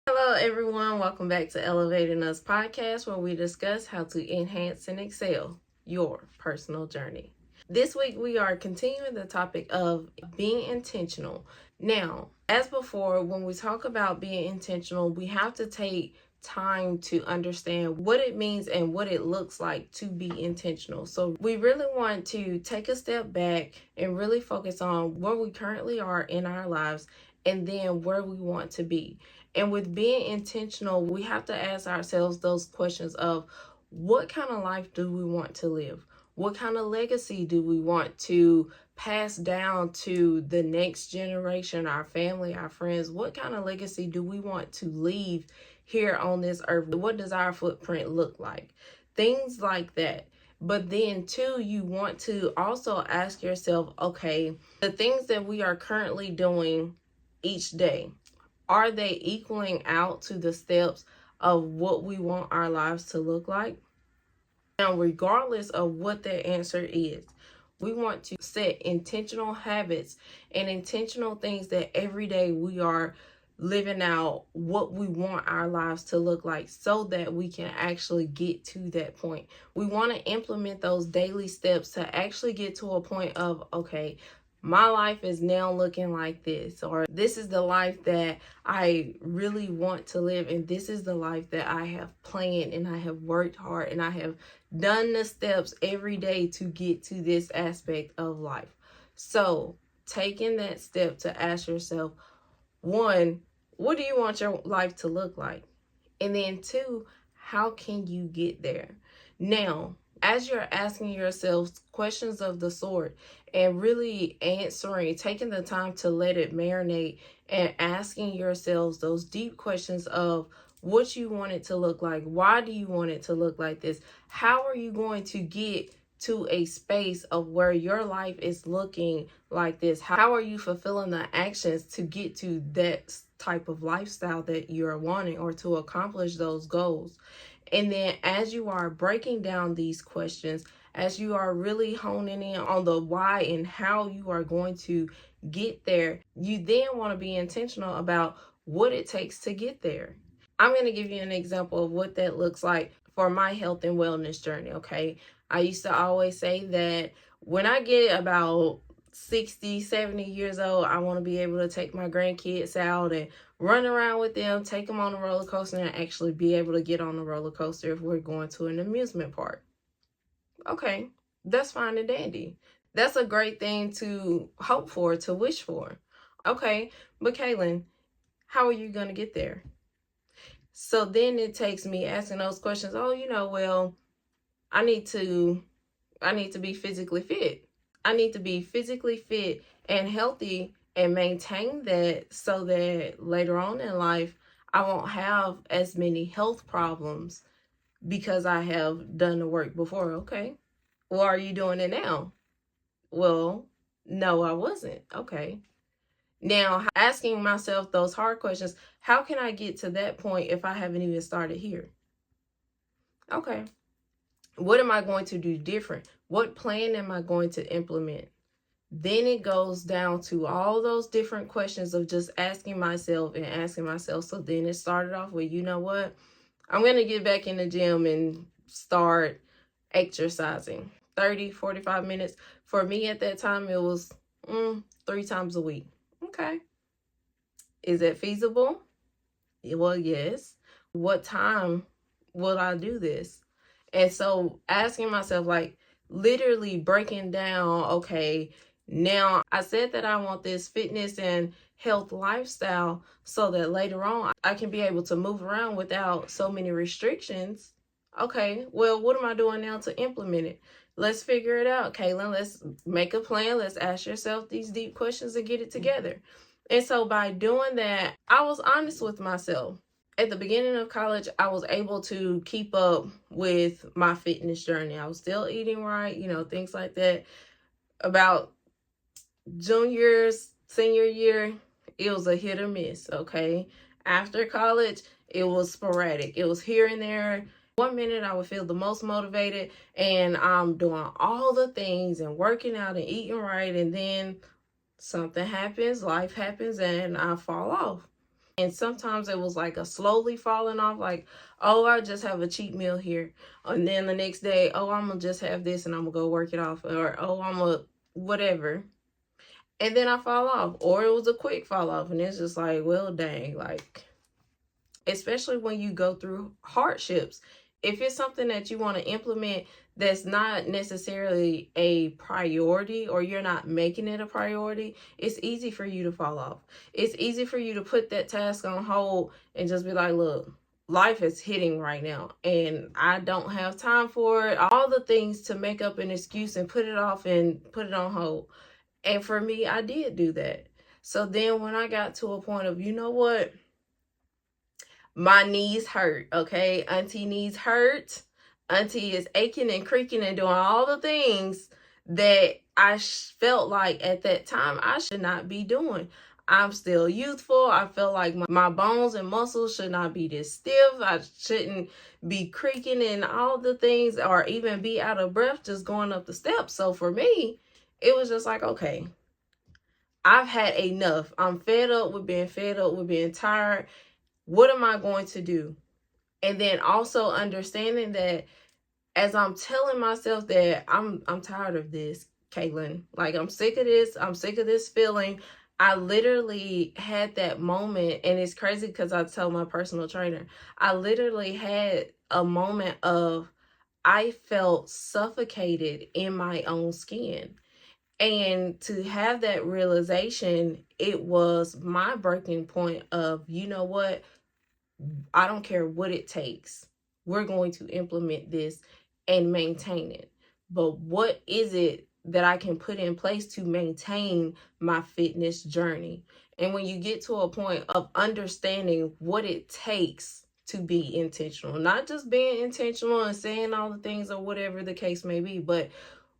Hello, everyone. Welcome back to Elevating Us podcast, where we discuss how to enhance and excel your personal journey. This week, we are continuing the topic of being intentional. Now, as before, when we talk about being intentional, we have to take time to understand what it means and what it looks like to be intentional. So, we really want to take a step back and really focus on where we currently are in our lives and then where we want to be. And with being intentional, we have to ask ourselves those questions of what kind of life do we want to live? What kind of legacy do we want to pass down to the next generation, our family, our friends? What kind of legacy do we want to leave here on this earth? What does our footprint look like? Things like that. But then, too, you want to also ask yourself, okay, the things that we are currently doing each day, are they equaling out to the steps of what we want our lives to look like? Now, regardless of what that answer is, we want to set intentional habits and intentional things that every day we are living out what we want our lives to look like so that we can actually get to that point. We want to implement those daily steps to actually get to a point of, okay, my life is now looking like this, or this is the life that I really want to live, and this is the life that I have planned and I have worked hard and I have done the steps every day to get to this aspect of life. So, taking that step to ask yourself, one, what do you want your life to look like? And then two, how can you get there? Now, as you're asking yourself questions of the sort and really answering, taking the time to let it marinate and asking yourselves those deep questions of what you want it to look like, why do you want it to look like this, how are you going to get to a space of where your life is looking like this, how are you fulfilling the actions to get to that type of lifestyle that you're wanting or to accomplish those goals. And then as you are breaking down these questions, as you are really honing in on the why and how you are going to get there, you then want to be intentional about what it takes to get there. I'm going to give you an example of what that looks like for my health and wellness journey, okay? I used to always say that when I get about 60, 70 years old, I want to be able to take my grandkids out and run around with them, take them on a roller coaster, and actually be able to get on the roller coaster if we're going to an amusement park. Okay, that's fine and dandy. That's a great thing to hope for, to wish for. Okay, but Kaylin, how are you going to get there? So then it takes me asking those questions. Oh, well, I need to be physically fit. I need to be physically fit and healthy and maintain that so that later on in life, I won't have as many health problems because I have done the work before. Okay. Well, are you doing it now? Well, no, I wasn't. Okay. Now, asking myself those hard questions, how can I get to that point if I haven't even started here? Okay. What am I going to do different? What plan am I going to implement? Then it goes down to all those different questions of just asking myself and asking myself. So then it started off with, you know what? I'm going to get back in the gym and start exercising 30, 45 minutes. For me at that time, it was 3 times a week. Okay. Is that feasible? Well, yes. What time will I do this? And so asking myself, like, literally breaking down, okay, now I said that I want this fitness and health lifestyle so that later on I can be able to move around without so many restrictions. Okay, well, what am I doing now to implement it? Let's figure it out, Kaylin. Let's make a plan. Let's ask yourself these deep questions and get it together. And so by doing that, I was honest with myself. At the beginning of college, I was able to keep up with my fitness journey. I was still eating right, things like that. About senior year, it was a hit or miss, okay? After college, it was sporadic. It was here and there. One minute I would feel the most motivated and I'm doing all the things and working out and eating right, and then something happens, life happens, and I fall off. And sometimes it was like a slowly falling off, like, oh, I just have a cheat meal here. And then the next day, oh, I'm going to just have this and I'm going to go work it off. Or, oh, I'm going to whatever. And then I fall off. Or it was a quick fall off. And it's just like, well, dang, like, especially when you go through hardships. If it's something that you want to implement that's not necessarily a priority, or you're not making it a priority, it's easy for you to fall off. It's easy for you to put that task on hold and just be like, look, life is hitting right now and I don't have time for it. All the things to make up an excuse and put it off and put it on hold. And for me, I did do that. So then when I got to a point of, you know what? My knees hurt, okay? Auntie knees hurt. Auntie is aching and creaking and doing all the things that I felt like at that time I should not be doing. I'm still youthful. I feel like my bones and muscles should not be this stiff. I shouldn't be creaking and all the things, or even be out of breath just going up the steps. So for me, it was just like, okay, I've had enough. I'm fed up with being tired. What am I going to do? And then also understanding that as I'm telling myself that I'm tired of this, Caitlin, like I'm sick of this. I'm sick of this feeling. I literally had that moment, and it's crazy because I tell my personal trainer, I literally had a moment of, I felt suffocated in my own skin. And to have that realization, it was my breaking point of, you know what? I don't care what it takes. We're going to implement this and maintain it. But what is it that I can put in place to maintain my fitness journey? And when you get to a point of understanding what it takes to be intentional, not just being intentional and saying all the things or whatever the case may be, but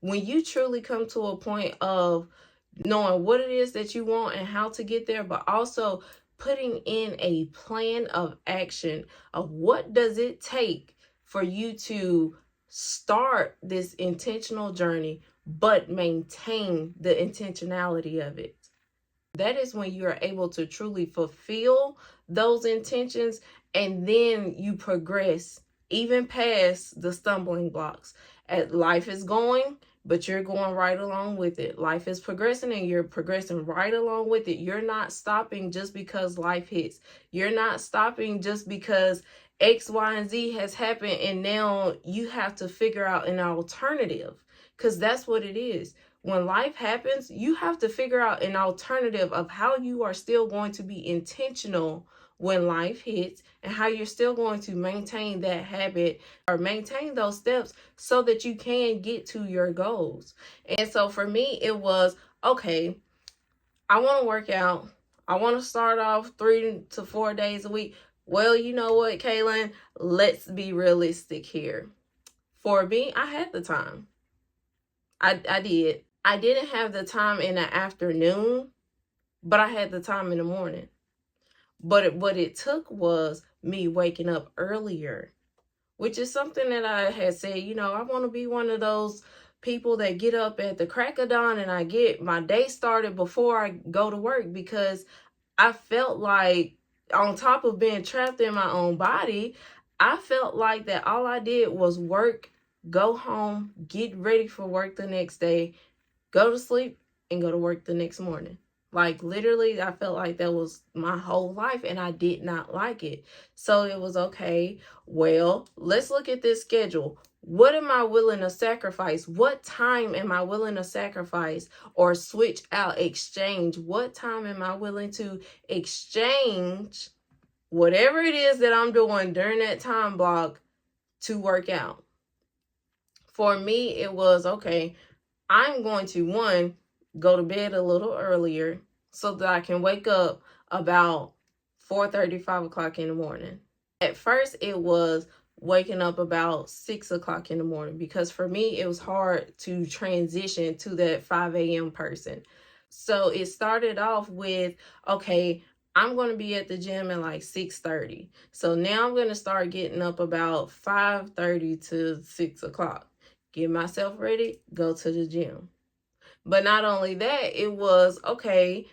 when you truly come to a point of knowing what it is that you want and how to get there, but also putting in a plan of action of what does it take for you to start this intentional journey, but maintain the intentionality of it. That is when you are able to truly fulfill those intentions, and then you progress even past the stumbling blocks. As life is going, but you're going right along with it. Life is progressing and you're progressing right along with it. You're not stopping just because life hits. You're not stopping just because X, Y, and Z has happened and now you have to figure out an alternative, because that's what it is. When life happens, you have to figure out an alternative of how you are still going to be intentional when life hits, and how you're still going to maintain that habit or maintain those steps so that you can get to your goals. And so for me, it was, okay, I want to work out. I want to start off 3 to 4 days a week. Well, you know what, Kaylin, let's be realistic here. For me, I had the time. I did. I didn't have the time in the afternoon, but I had the time in the morning. But what it took was me waking up earlier, which is something that I had said, you know, I want to be one of those people that get up at the crack of dawn and I get my day started before I go to work, because I felt like, on top of being trapped in my own body, I felt like that all I did was work, go home, get ready for work the next day, go to sleep, and go to work the next morning. Like literally, I felt like that was my whole life and I did not like it. So it was, okay, well, let's look at this schedule. What am I willing to sacrifice? What time am I willing to sacrifice or switch out, exchange? What time am I willing to exchange whatever it is that I'm doing during that time block to work out? For me, it was, okay, I'm going to, one, go to bed a little earlier so that I can wake up about 4:30, 5 o'clock in the morning. At first, it was waking up about 6 o'clock in the morning, because for me, it was hard to transition to that 5 a.m. person. So it started off with, okay, I'm going to be at the gym at like 6:30. So now I'm going to start getting up about 5:30 to 6 o'clock. Get myself ready, go to the gym. But not only that, it was, okay,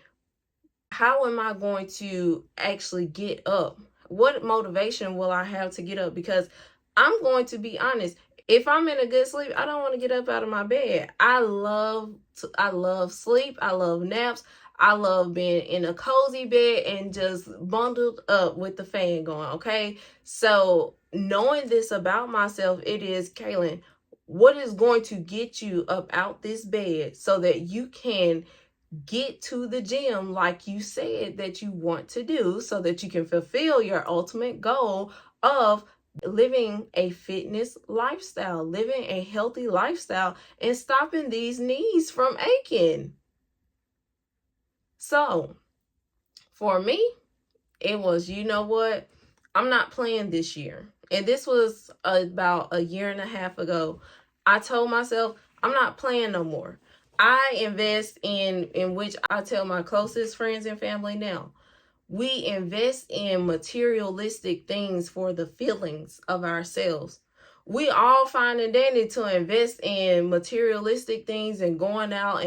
How am I going to actually get up? What motivation will I have to get up? Because I'm going to be honest, if I'm in a good sleep, I don't want to get up out of my bed. I love sleep. I love naps. I love being in a cozy bed and just bundled up with the fan going, okay? So knowing this about myself, it is, Kaylin, what is going to get you up out this bed so that you can get to the gym like you said that you want to do, so that you can fulfill your ultimate goal of living a fitness lifestyle, living a healthy lifestyle, and stopping these knees from aching. So for me, it was, you know what? I'm not playing this year. And this was about a year and a half ago. I told myself, I'm not playing no more. I invest in which I tell my closest friends and family now. We invest in materialistic things for the feelings of ourselves. We all find it dandy to invest in materialistic things and going out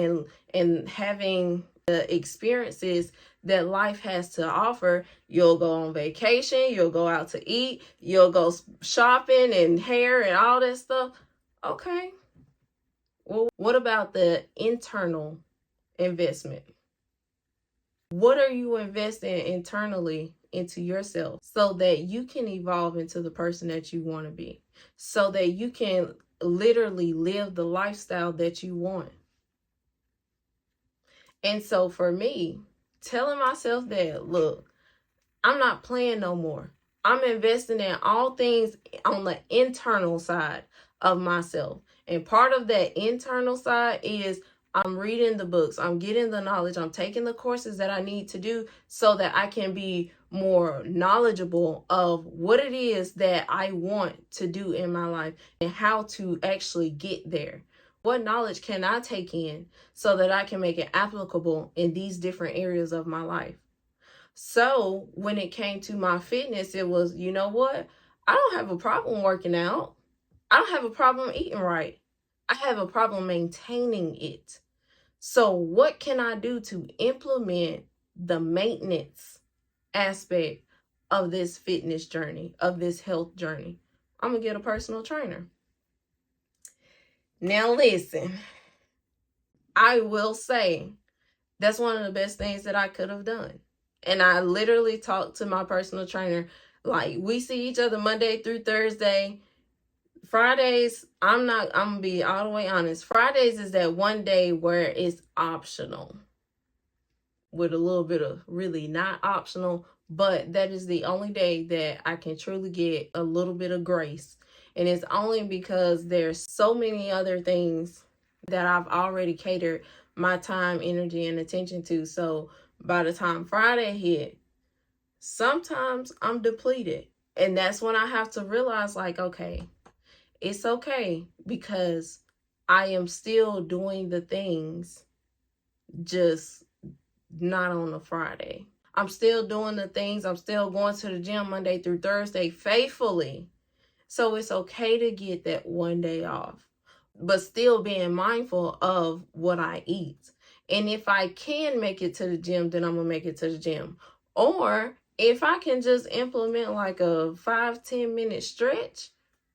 and having the experiences that life has to offer. You'll go on vacation, you'll go out to eat, you'll go shopping and hair and all that stuff. Okay. Well, what about the internal investment? What are you investing internally into yourself so that you can evolve into the person that you want to be? So that you can literally live the lifestyle that you want. And so for me, telling myself that, look, I'm not playing no more. I'm investing in all things on the internal side of myself. And part of that internal side is I'm reading the books, I'm getting the knowledge, I'm taking the courses that I need to do so that I can be more knowledgeable of what it is that I want to do in my life and how to actually get there. What knowledge can I take in so that I can make it applicable in these different areas of my life? So when it came to my fitness, it was, you know what? I don't have a problem working out. I don't have a problem eating right. I have a problem maintaining it. So what can I do to implement the maintenance aspect of this fitness journey, of this health journey? I'm going to get a personal trainer. Now listen, I will say that's one of the best things that I could have done. And I literally talked to my personal trainer. Like, we see each other Monday through Thursday. Fridays, I'm gonna be all the way honest. Fridays is that one day where it's optional, with a little bit of really not optional, but that is the only day that I can truly get a little bit of grace. And it's only because there's so many other things that I've already catered my time, energy, and attention to. So by the time Friday hit, sometimes I'm depleted. And that's when I have to realize, like, okay, it's okay, because I am still doing the things, just not on a Friday. I'm still doing the things. I'm still going to the gym Monday through Thursday faithfully. So it's okay to get that one day off, but still being mindful of what I eat. And if I can make it to the gym, then I'm going to make it to the gym. Or if I can just implement like a 5-10 minute stretch,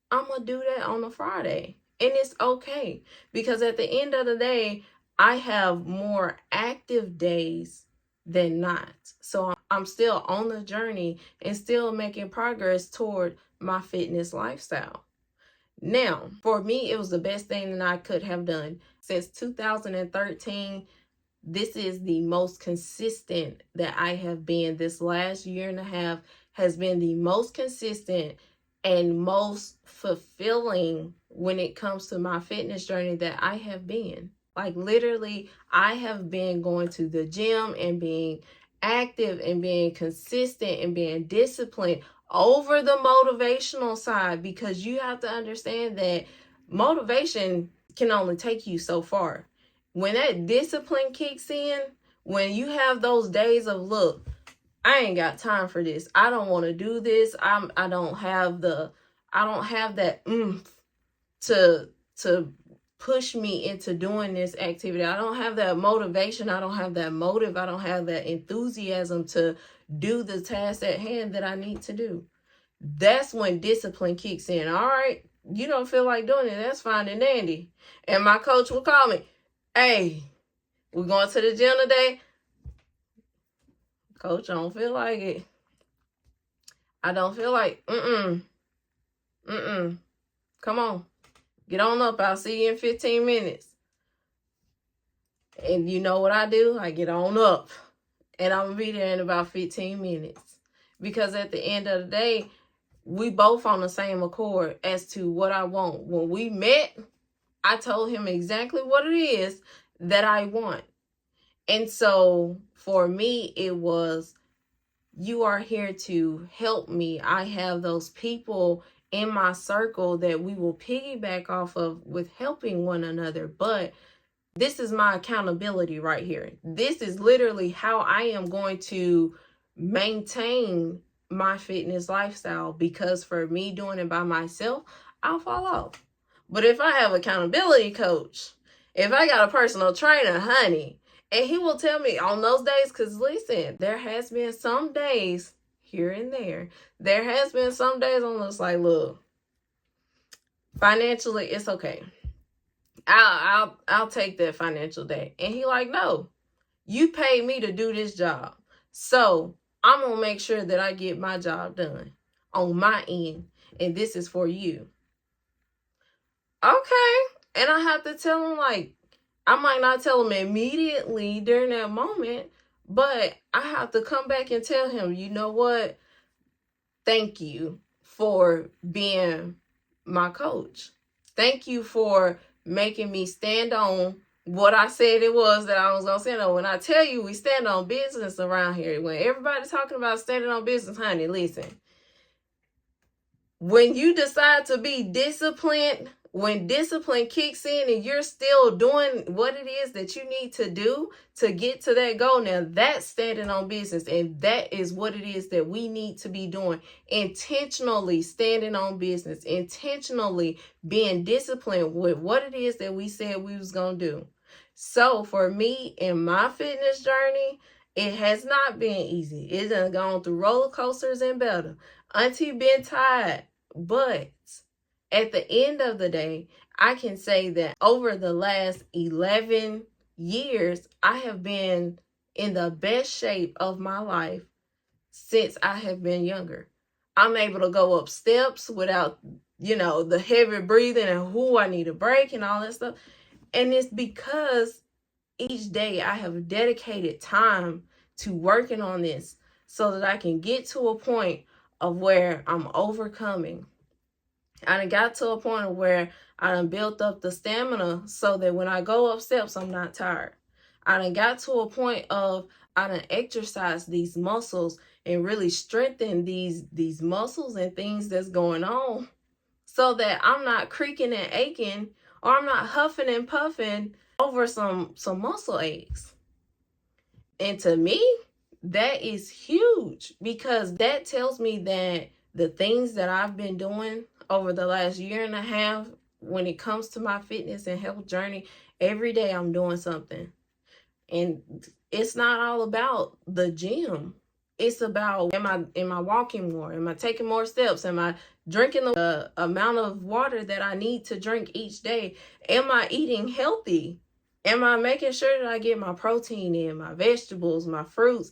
I'm going to do that on a Friday. And it's okay, because at the end of the day, I have more active days than not. So I'm still on the journey and still making progress toward my fitness lifestyle. Now, for me, it was the best thing that I could have done. Since 2013, this is the most consistent that I have been. This last year and a half has been the most consistent and most fulfilling when it comes to my fitness journey that I have been. Like, literally, I have been going to the gym and being active and being consistent and being disciplined over the motivational side, because you have to understand that motivation can only take you so far. When that discipline kicks in, when you have those days of, look, I ain't got time for this, I don't want to do this, I don't have that oomph to push me into doing this activity. I don't have that motivation. I don't have that motive. I don't have that enthusiasm to do the task at hand that I need to do. That's when discipline kicks in. All right, you don't feel like doing it. That's fine and dandy. And my coach will call me. Hey, we're going to the gym today. Coach, I don't feel like it. I don't feel like, come on, get on up. I'll see you in 15 minutes. And you know what I do? I get on up. And I'm going to be there in about 15 minutes. Because at the end of the day, we both on the same accord as to what I want. When we met, I told him exactly what it is that I want. And so for me, it was, you are here to help me. I have those people in my circle that we will piggyback off of with helping one another. But this is my accountability right here. This is literally how I am going to maintain my fitness lifestyle, because for me doing it by myself, I'll fall off. But if I have accountability coach, if I got a personal trainer, honey, and he will tell me on those days, because listen, there has been some days here and there has been some days I'm just like, look, financially, it's okay. I'll take that financial day. And he like, no, you paid me to do this job. So I'm going to make sure that I get my job done on my end. And this is for you. Okay. And I have to tell him, like, I might not tell him immediately during that moment, but I have to come back and tell him, you know what? Thank you for being my coach. Thank you for making me stand on what I said it was that I was going to stand on. When I tell you we stand on business around here, when everybody's talking about standing on business, honey, listen. When you decide to be disciplined, when discipline kicks in and you're still doing what it is that you need to do to get to that goal, now that's standing on business. And that is what it is that we need to be doing. Intentionally standing on business, intentionally being disciplined with what it is that we said we was going to do. So for me in my fitness journey, it has not been easy. It done gone through roller coasters and better. Auntie been tired, but at the end of the day, I can say that over the last 11 years, I have been in the best shape of my life since I have been younger. I'm able to go up steps without, the heavy breathing and I need a break and all that stuff. And it's because each day I have dedicated time to working on this so that I can get to a point of where I'm overcoming. I done got to a point of where I done built up the stamina so that when I go up steps, I'm not tired. I done got to a point of I done exercise these muscles and really strengthen these muscles and things that's going on so that I'm not creaking and aching, or I'm not huffing and puffing over some muscle aches. And to me, that is huge, because that tells me that the things that I've been doing over the last year and a half when it comes to my fitness and health journey, every day I'm doing something. And it's not all about the gym. It's about, am I walking more? Am I taking more steps? Am I drinking the amount of water that I need to drink each day? Am I eating healthy? Am I making sure that I get my protein in, my vegetables, my fruits,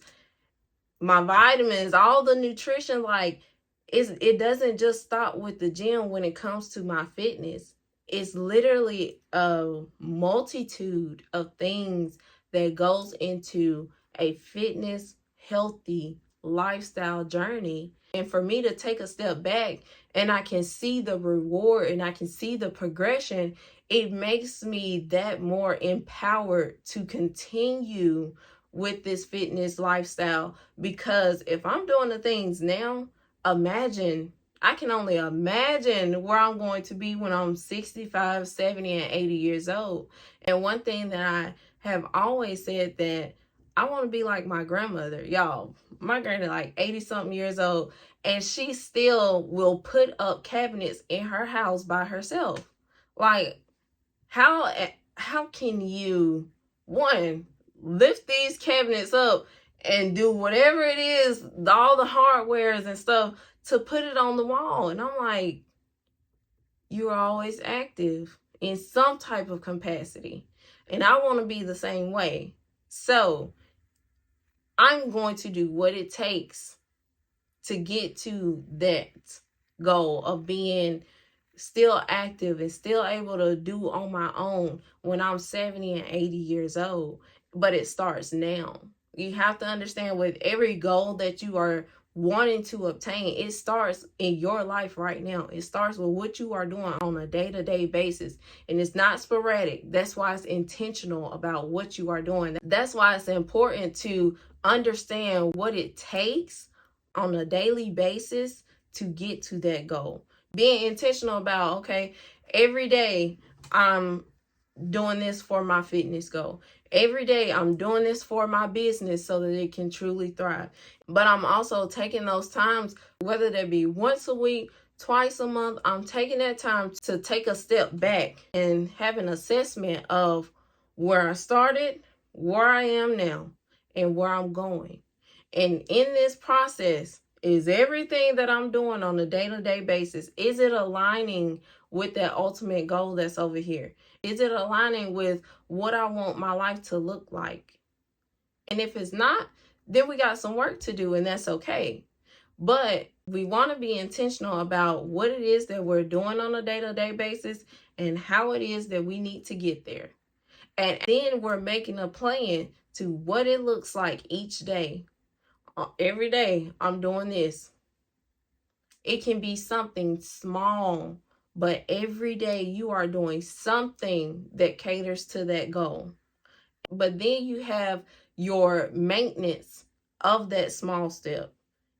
my vitamins, all the nutrition? Like, it doesn't just stop with the gym when it comes to my fitness. It's literally a multitude of things that goes into a fitness, healthy lifestyle journey. And for me to take a step back and I can see the reward and I can see the progression, it makes me that more empowered to continue with this fitness lifestyle. Because if I'm doing the things now, I can only imagine where I'm going to be when I'm 65, 70, and 80 years old. And one thing that I have always said, that I want to be like my grandmother. Y'all, my granny like 80 something years old, and she still will put up cabinets in her house by herself. Like, How can you, one, lift these cabinets up and do whatever it is, all the hardwares and stuff, to put it on the wall? And I'm like, you're always active in some type of capacity. And I want to be the same way. So I'm going to do what it takes to get to that goal of being still active and still able to do on my own when I'm 70 and 80 years old. But it starts now. You have to understand, with every goal that you are wanting to obtain, it starts in your life right now. It starts with what you are doing on a day-to-day basis. And it's not sporadic. That's why it's intentional about what you are doing. That's why it's important to understand what it takes on a daily basis to get to that goal. Being intentional about, okay, every day I'm doing this for my fitness goal. Every day I'm doing this for my business so that it can truly thrive. But I'm also taking those times, whether that be once a week, twice a month, I'm taking that time to take a step back and have an assessment of where I started, where I am now, and where I'm going. And in this process, is everything that I'm doing on a day-to-day basis, is it aligning with that ultimate goal that's over here? Is it aligning with what I want my life to look like? And if it's not, then we got some work to do, and that's okay. But we want to be intentional about what it is that we're doing on a day-to-day basis and how it is that we need to get there. And then we're making a plan to what it looks like each day. Every day I'm doing this. It can be something small, but every day you are doing something that caters to that goal. But then you have your maintenance of that small step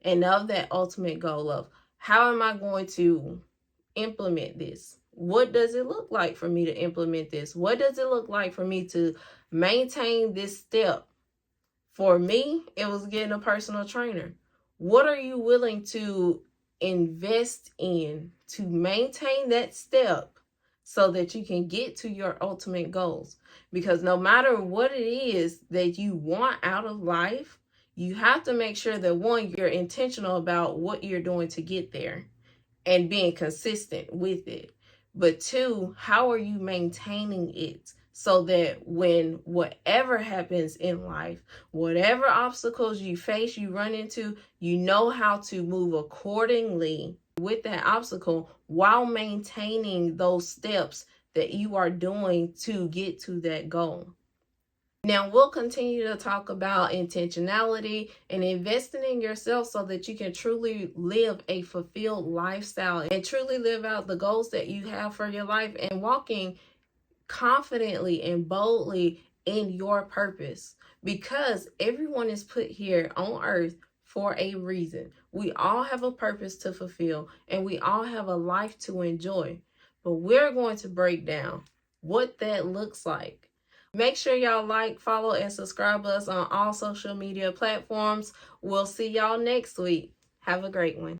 and of that ultimate goal of, how am I going to implement this? What does it look like for me to implement this? What does it look like for me to maintain this step? For me, it was getting a personal trainer. What are you willing to invest in to maintain that step so that you can get to your ultimate goals? Because no matter what it is that you want out of life, you have to make sure that, one, you're intentional about what you're doing to get there and being consistent with it. But two, how are you maintaining it so that when whatever happens in life, whatever obstacles you face, you run into, you know how to move accordingly with that obstacle while maintaining those steps that you are doing to get to that goal. Now, we'll continue to talk about intentionality and investing in yourself so that you can truly live a fulfilled lifestyle and truly live out the goals that you have for your life and walking confidently and boldly in your purpose. Because everyone is put here on earth for a reason. We all have a purpose to fulfill and we all have a life to enjoy. But we're going to break down what that looks like. Make sure y'all like, follow, and subscribe us on all social media platforms. We'll see y'all next week. Have a great one.